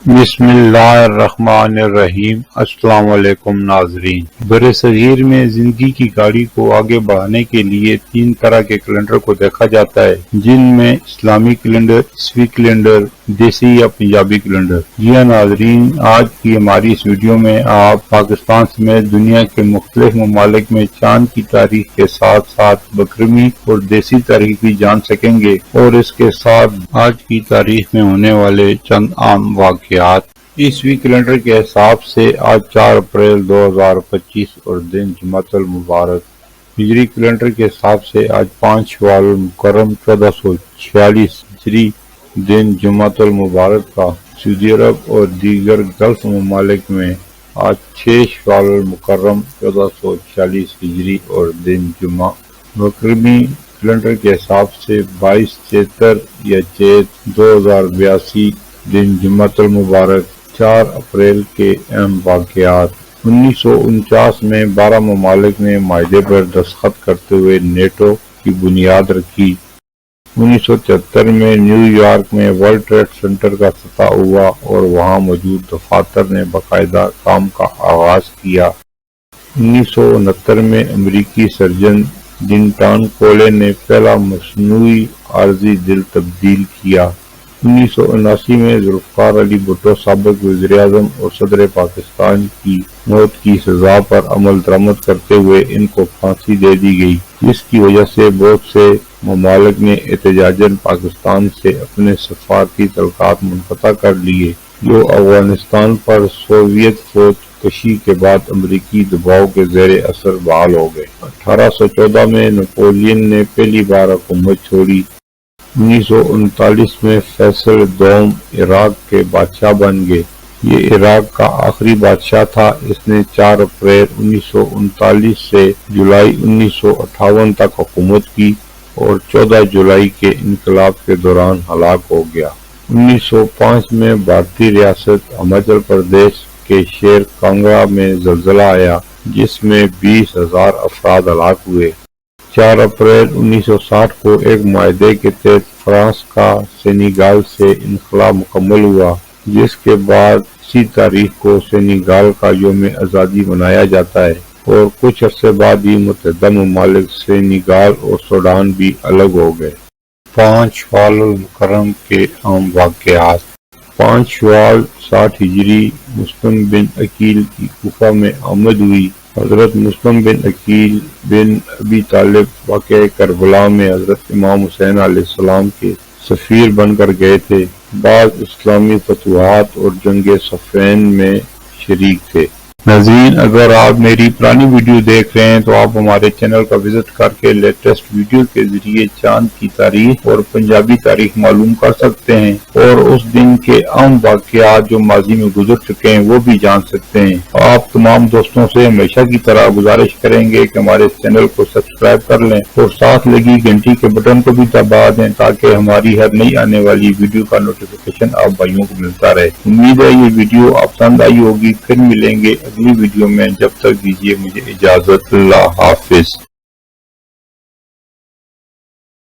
بسم اللہ الرحمن الرحیم۔ السلام علیکم ناظرین۔ برصغیر میں زندگی کی گاڑی کو آگے بڑھانے کے لیے 3 طرح کے کیلنڈر کو دیکھا جاتا ہے، جن میں اسلامی کیلنڈر، عیسوی کیلنڈر، دیسی یا پنجابی کیلنڈر۔ جی ہاں ناظرین، آج کی ہماری اس ویڈیو میں آپ پاکستان سمیت دنیا کے مختلف ممالک میں چاند کی تاریخ کے ساتھ ساتھ بکرمی اور دیسی تاریخ بھی جان سکیں گے، اور اس کے ساتھ آج کی تاریخ میں ہونے والے چند عام واقعات۔ عیسوی کیلنڈر کے حساب سے آج 4 اپریل 2025 اور دن جمعۃ المبارک۔ ہجری کیلنڈر کے حساب سے آج 5 شوال المکرم 1446 ہجری، دن جمعۃ المبارک کا۔ سعودی عرب اور دیگر گلف ممالک میں آج 6 شوال المکرم 1446 ہجری اور دن جمعہ۔ بکرمی کیلنڈر کے حساب سے 22 چیتر یا چیت 2082، دن جمعۃ المبارک۔ 4 اپریل کے اہم واقعات۔ 1949 میں 12 ممالک نے معاہدے پر دستخط کرتے ہوئے نیٹو کی بنیاد رکھی۔ 1973 میں نیو یارک میں ورلڈ ٹریڈ سینٹر کا افتتاح ہوا اور وہاں موجود دفاتر نے باقاعدہ کام کا آغاز کیا۔ 1969 میں امریکی سرجن ڈنٹان کولے نے پہلا مصنوعی عارضی دل تبدیل کیا۔ 1979 میں ذوالفقار علی بھٹو سابق وزیر اعظم اور صدر پاکستان کی موت کی سزا پر عمل درآمد کرتے ہوئے ان کو پھانسی دے دی گئی، جس کی وجہ سے بہت سے ممالک نے احتجاجاً پاکستان سے اپنے سفارتی تعلقات منقطع کر لیے، جو افغانستان پر سوویت فوج کشی کے بعد امریکی دباؤ کے زیر اثر بحال ہو گئے۔ 1814 میں نپولین نے پہلی بار حکومت چھوڑی۔ 1939 میں فیصل دوم عراق کے بادشاہ بن گئے۔ یہ عراق کا آخری بادشاہ تھا۔ اس نے 4 اپریل 1939 سے جولائی 1958 تک حکومت کی اور 14 جولائی کے انقلاب کے دوران ہلاک ہو گیا۔ 1905 میں بھارتی ریاست ہماچل پردیش کے شہر کانگڑا میں زلزلہ آیا، جس میں 20,000 افراد ہلاک ہوئے۔ 4 اپریل 1960 کو ایک معاہدے کے تحت فرانس کا سینیگال سے انخلا مکمل ہوا، جس کے بعد اسی تاریخ کو سینیگال کا یوم آزادی منایا جاتا ہے، اور کچھ عرصے بعد ہی متحدہ ممالک سینیگال اور سوڈان بھی الگ ہو گئے۔ 5 شوال المکرم کے عام واقعات۔ 5 شوال 60 ہجری مسلم بن عقیل کی کوفہ میں آمد ہوئی۔ حضرت مسلم بن عقیل بن ابی طالب واقعہ کربلا میں حضرت امام حسین علیہ السلام کے سفیر بن کر گئے تھے۔ بعض اسلامی فتوحات اور جنگ صفین میں شریک تھے۔ ناظرین، اگر آپ میری پرانی ویڈیو دیکھ رہے ہیں تو آپ ہمارے چینل کا وزٹ کر کے لیٹسٹ ویڈیو کے ذریعے چاند کی تاریخ اور پنجابی تاریخ معلوم کر سکتے ہیں، اور اس دن کے اہم واقعات جو ماضی میں گزر چکے ہیں وہ بھی جان سکتے ہیں۔ آپ تمام دوستوں سے ہمیشہ کی طرح گزارش کریں گے کہ ہمارے چینل کو سبسکرائب کر لیں اور ساتھ لگی گھنٹی کے بٹن کو بھی دبا دیں، تاکہ ہماری ہر نئی آنے والی ویڈیو کا نوٹیفیکیشن آپ بھائیوں کو ملتا رہے۔ امید ہے یہ ویڈیو آپ پسند آئی ہوگی۔ پھر ملیں گے اگلی ویڈیو میں، جب تک دیجیے مجھے اجازت۔ اللہ حافظ۔